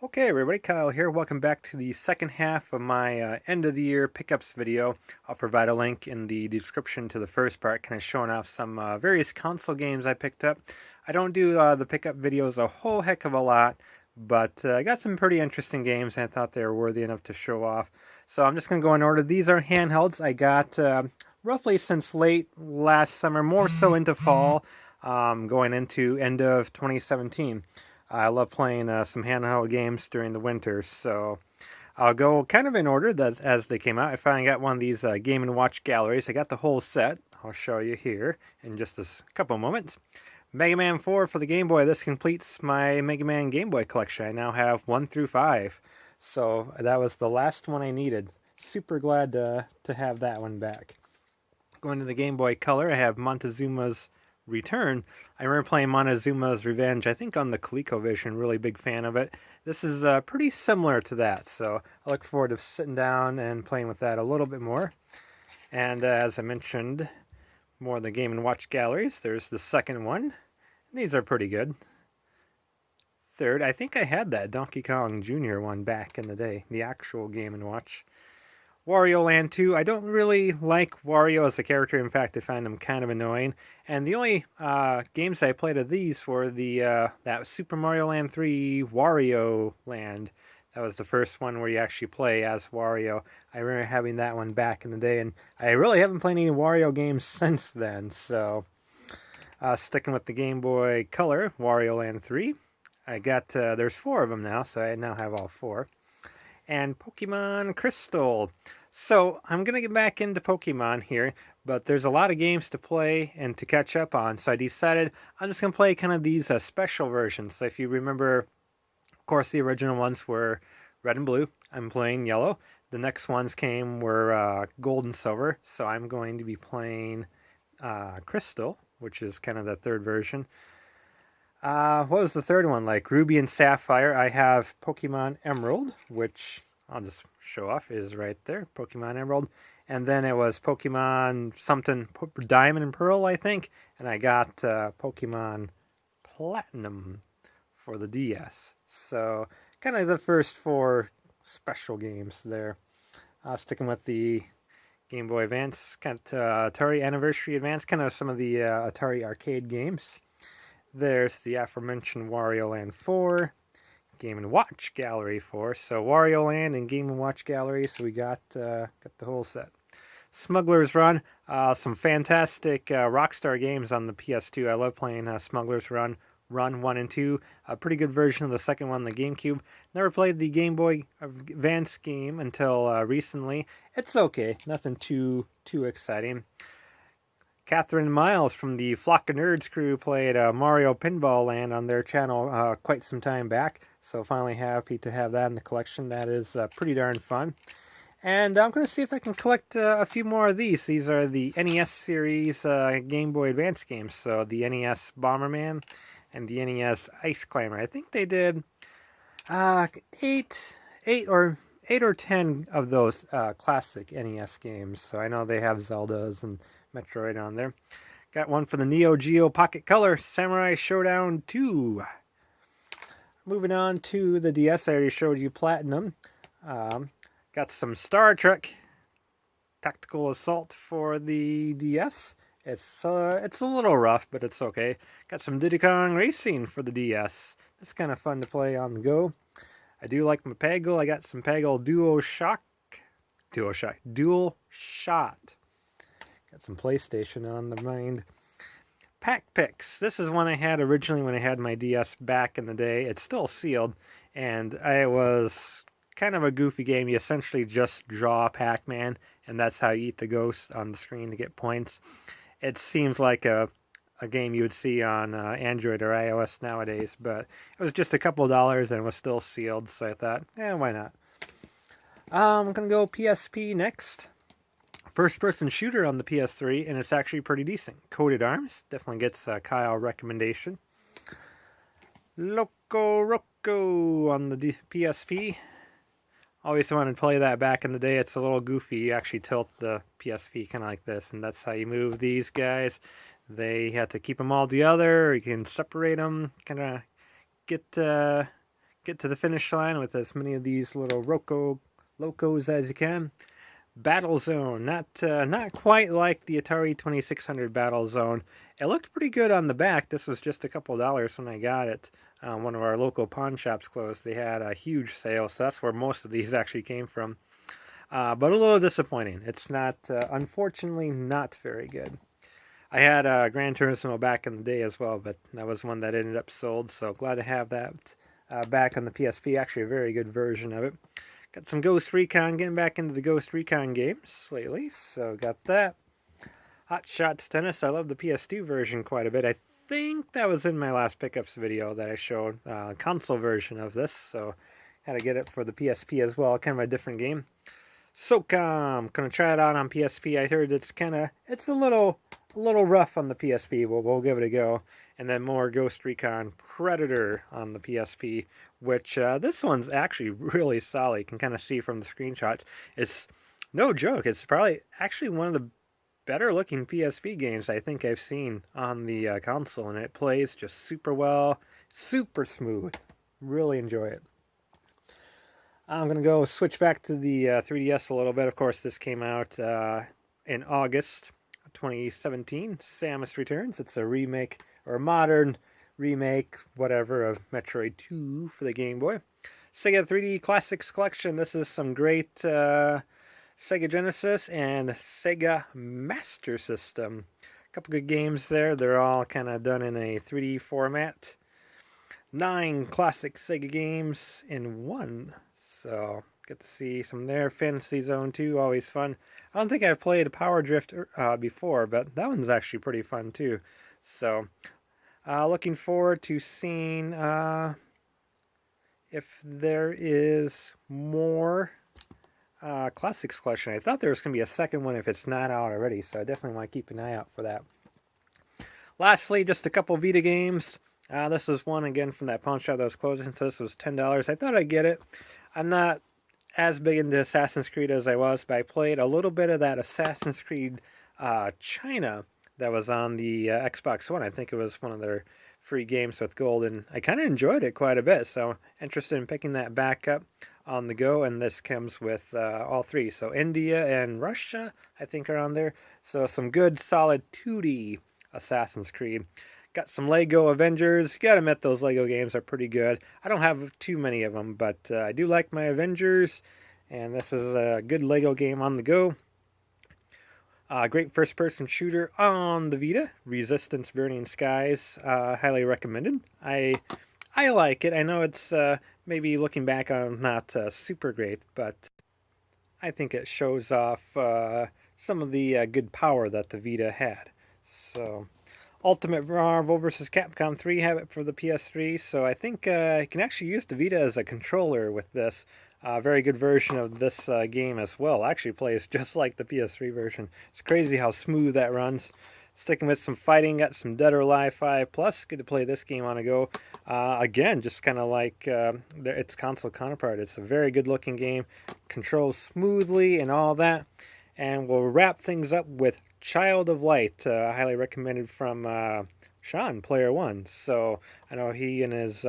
Okay, everybody, Kyle here. Welcome back to the second half of my end of the year pickups video. I'll provide a link in the description to the first part, kind of showing off some various console games I picked up. I don't do the pickup videos a whole heck of a lot, but I got some pretty interesting games and I thought they were worthy enough to show off. So I'm just going to go in order. These are handhelds I got roughly since late last summer, more so into fall, going into end of 2017. I love playing some handheld games during the winter, so I'll go kind of in order as they came out. I finally got one of these Game & Watch galleries. I got the whole set. I'll show you here in just a couple moments. Mega Man 4 for the Game Boy. This completes my Mega Man Game Boy collection. I now have 1 through 5. So that was the last one I needed. Super glad to have that one back. Going to the Game Boy Color, I have Montezuma's Return. I remember playing Montezuma's Revenge, I think on the ColecoVision, really big fan of it. This is pretty similar to that, so I look forward to sitting down and playing with that a little bit more. And as I mentioned, more of the Game & Watch galleries. There's the second one. These are pretty good. Third, I think I had that Donkey Kong Jr. one back in the day, the actual Game & Watch. Wario Land 2, I don't really like Wario as a character. In fact, I find him kind of annoying. And the only games I played of these were that Super Mario Land 3 Wario Land. That was the first one where you actually play as Wario. I remember having that one back in the day, and I really haven't played any Wario games since then. So, sticking with the Game Boy Color, Wario Land 3. I got, there's 4 of them now, so I now have all 4. And Pokemon Crystal. So I'm going to get back into Pokemon here, but there's a lot of games to play and to catch up on, so I decided I'm just going to play kind of these special versions. So if you remember, of course, the original ones were red and blue. I'm playing yellow. The next ones were gold and silver, so I'm going to be playing Crystal, which is kind of the third version. What was the third one? Like Ruby and Sapphire. I have Pokemon Emerald, which I'll just show off is right there. Pokemon Emerald. And then it was Pokemon something Diamond and Pearl, I think. And I got Pokemon Platinum for the DS. So kind of the first 4 special games there. Sticking with the Game Boy Advance, kind of Atari Anniversary Advance, kind of some of the Atari arcade games. There's the aforementioned Wario Land 4, Game & Watch Gallery 4. So Wario Land and Game & Watch Gallery, so we got the whole set. Smuggler's Run, some fantastic Rockstar games on the PS2. I love playing Smuggler's Run 1 and 2. A pretty good version of the second one, the GameCube. Never played the Game Boy Advance game until recently. It's okay, nothing too exciting. Catherine Miles from the Flock of Nerds crew played Mario Pinball Land on their channel quite some time back, so finally happy to have that in the collection. That is pretty darn fun. And I'm going to see if I can collect a few more of these. These are the NES series Game Boy Advance games, so the NES Bomberman and the NES Ice Climber. I think they did 8 or 10 of those classic NES games, so I know they have Zeldas and Metroid on there. Got one for the NEO GEO Pocket Color, Samurai Showdown 2. Moving on to the DS, I already showed you Platinum. Got some Star Trek Tactical Assault for the DS. It's a little rough, but it's okay. Got some Diddy Kong Racing for the DS. It's kind of fun to play on the go. I do like my Peggle. I got some Peggle Dual Shot. Got some PlayStation on the mind. Pack Picks. This is one I had originally when I had my DS back in the day. It's still sealed, and it was kind of a goofy game. You essentially just draw Pac-Man, and that's how you eat the ghost on the screen to get points. It seems like a game you would see on Android or iOS nowadays, but it was just a couple of dollars and it was still sealed, so I thought, why not? I'm going to go PSP next. First-person shooter on the PS3, and it's actually pretty decent. Coded Arms definitely gets a Kyle recommendation. Loco Roco on the PSP. Always wanted to play that back in the day. It's a little goofy. You actually tilt the PSP kind of like this, and that's how you move these guys. They have to keep them all together. You can separate them, kind of get get to the finish line with as many of these little locos as you can. Battle Zone, not quite like the Atari 2600 Battle Zone. It looked pretty good on the back. This was just a couple dollars when I got it. One of our local pawn shops closed. They had a huge sale, so that's where most of these actually came from. But a little disappointing. It's not, unfortunately, not very good. I had Gran Turismo back in the day as well, but that was one that ended up sold, so glad to have that back on the PSP. Actually, a very good version of it. Got some Ghost Recon, getting back into the Ghost Recon games lately, so got that. Hot Shots Tennis, I love the PS2 version quite a bit. I think that was in my last pickups video that I showed, console version of this, so had to get it for the PSP as well, kind of a different game. SOCOM, gonna try it out on PSP. I heard it's a little rough on the PSP, but we'll give it a go. And then more Ghost Recon Predator on the PSP, which this one's actually really solid. You can kind of see from the screenshots. It's no joke. It's probably actually one of the better looking PSP games I think I've seen on the console, and it plays just super well, super smooth. Really enjoy it. I'm going to go switch back to the 3DS a little bit. Of course, this came out in August 2017. Samus Returns. It's a remake, or a modern remake, whatever, of Metroid 2 for the Game Boy. Sega 3D Classics Collection. This is some great Sega Genesis and Sega Master System. A couple good games there. They're all kind of done in a 3D format. 9 classic Sega games in one. So, get to see some there. Fantasy Zone 2, always fun. I don't think I've played Power Drift before, but that one's actually pretty fun too. So, looking forward to seeing if there is more Classics Collection. I thought there was going to be a second one if it's not out already, so I definitely want to keep an eye out for that. Lastly, just a couple Vita games. This was one, again, from that pawn shop that was closing, so this was $10. I thought I'd get it. I'm not as big into Assassin's Creed as I was, but I played a little bit of that Assassin's Creed China that was on the Xbox One. I think it was one of their free games with gold, and I kind of enjoyed it quite a bit, so interested in picking that back up on the go, and this comes with all three. So India and Russia, I think, are on there. So some good, solid 2D Assassin's Creed. Got some Lego Avengers. You gotta admit those Lego games are pretty good. I don't have too many of them, but I do like my Avengers, and this is a good Lego game on the go. Great first-person shooter on the Vita. Resistance Burning Skies. Highly recommended. I like it. I know it's maybe looking back on not super great, but I think it shows off some of the good power that the Vita had. So, Ultimate Marvel vs. Capcom 3 have it for the PS3, so I think you can actually use the Vita as a controller with this. Very good version of this game as well. Actually plays just like the PS3 version. It's crazy how smooth that runs. Sticking with some fighting, got some Dead or Alive 5 Plus. Good to play this game on a go. Again, just kind of like its console counterpart. It's a very good looking game. Controls smoothly and all that. And we'll wrap things up with Child of Light, highly recommended from Sean, Player One. So I know he and his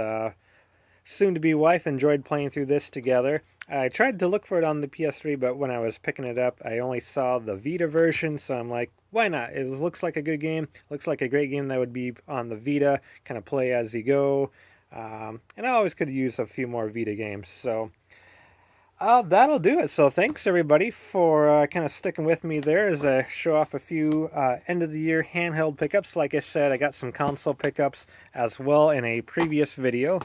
soon-to-be wife enjoyed playing through this together. I tried to look for it on the PS3, but when I was picking it up, I only saw the Vita version, so I'm like, why not? It looks like a good game. Looks like a great game that would be on the Vita, kind of play as you go. And I always could use a few more Vita games, so that'll do it. So thanks everybody for kind of sticking with me there as I show off a few end of the year handheld pickups. Like I said, I got some console pickups as well in a previous video,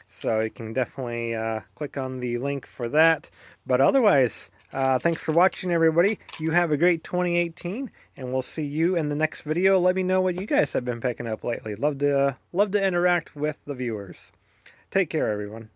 so you can definitely click on the link for that. But otherwise, thanks for watching everybody. You have a great 2018, and we'll see you in the next video. Let me know what you guys have been picking up lately. Love to interact with the viewers. Take care, everyone.